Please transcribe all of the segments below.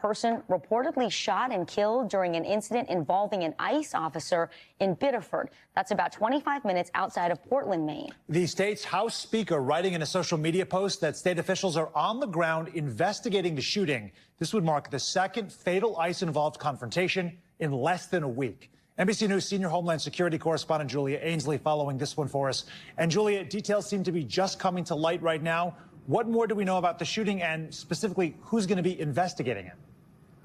person reportedly shot and killed during an incident involving an ICE officer in Biddeford. That's about 25 minutes outside of Portland, Maine. The state's House Speaker writing in a social media post that state officials are on the ground investigating the shooting. This would mark the second fatal ICE-involved confrontation in less than a week. NBC News senior Homeland Security correspondent Julia Ainsley following this one for us. And Julia, details seem to be just coming to light right now. What more do we know about the shooting and specifically who's going to be investigating it?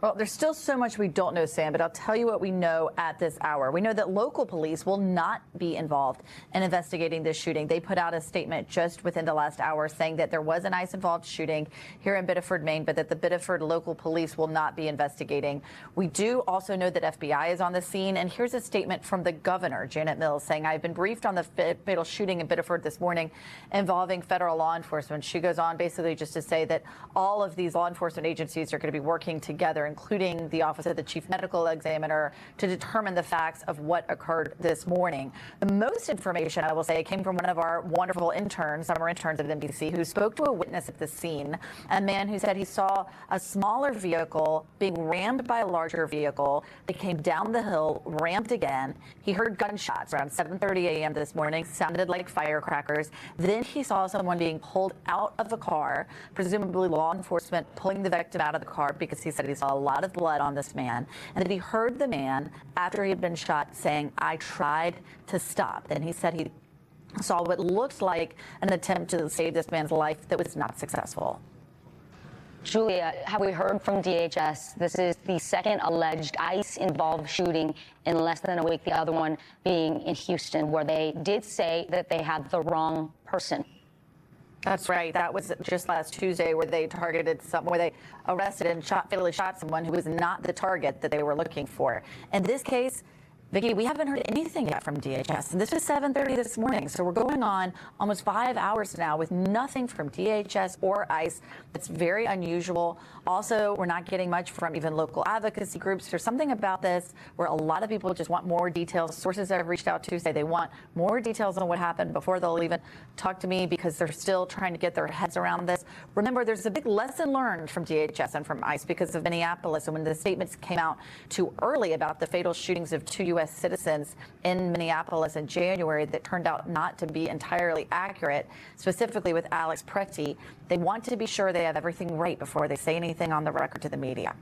Well, there's still so much we don't know, Sam, but I'll tell you what we know at this hour. We know that local police will not be involved in investigating this shooting. They put out a statement just within the last hour saying that there was an ICE-involved shooting here in Biddeford, Maine, but that the Biddeford local police will not be investigating. We do also know that FBI is on the scene, and here's a statement from the governor, Janet Mills, saying, "I've been briefed on the fatal shooting in Biddeford this morning involving federal law enforcement." She goes on basically just to say that all of these law enforcement agencies are going to be working together, including the Office of the Chief Medical Examiner, to determine the facts of what occurred this morning. The most information, I will say, came from one of our wonderful interns, summer interns at NBC, who spoke to a witness at the scene, a man who said he saw a smaller vehicle being rammed by a larger vehicle. They came down the hill, ramped again. He heard gunshots around 7:30 a.m. this morning, sounded like firecrackers. Then he saw someone being pulled out of a car, presumably law enforcement pulling the victim out of the car, because he said he saw a lot of blood on this man, and that he heard the man, after he had been shot, saying, "I tried to stop." And he said he saw what looked like an attempt to save this man's life that was not successful. Julia, have we heard from DHS? This is the second alleged ICE-involved shooting in less than a week, the other one being in Houston, where they did say that they had the wrong person. That's right. That was just last Tuesday, where they where they arrested and fatally shot someone who was not the target that they were looking for. In this case, Vicki, we haven't heard anything yet from DHS, and this was 7:30 this morning, so we're going on almost 5 hours now with nothing from DHS or ICE. That's very unusual. Also, we're not getting much from even local advocacy groups. There's something about this where a lot of people just want more details. Sources that I've reached out to say they want more details on what happened before they'll even talk to me, because they're still trying to get their heads around this. Remember, there's a big lesson learned from DHS and from ICE because of Minneapolis, and when the statements came out too early about the fatal shootings of 2 U.S. citizens in Minneapolis in January that turned out not to be entirely accurate, specifically with Alex Preti. They want to be sure they have everything right before they say anything on the record to the media.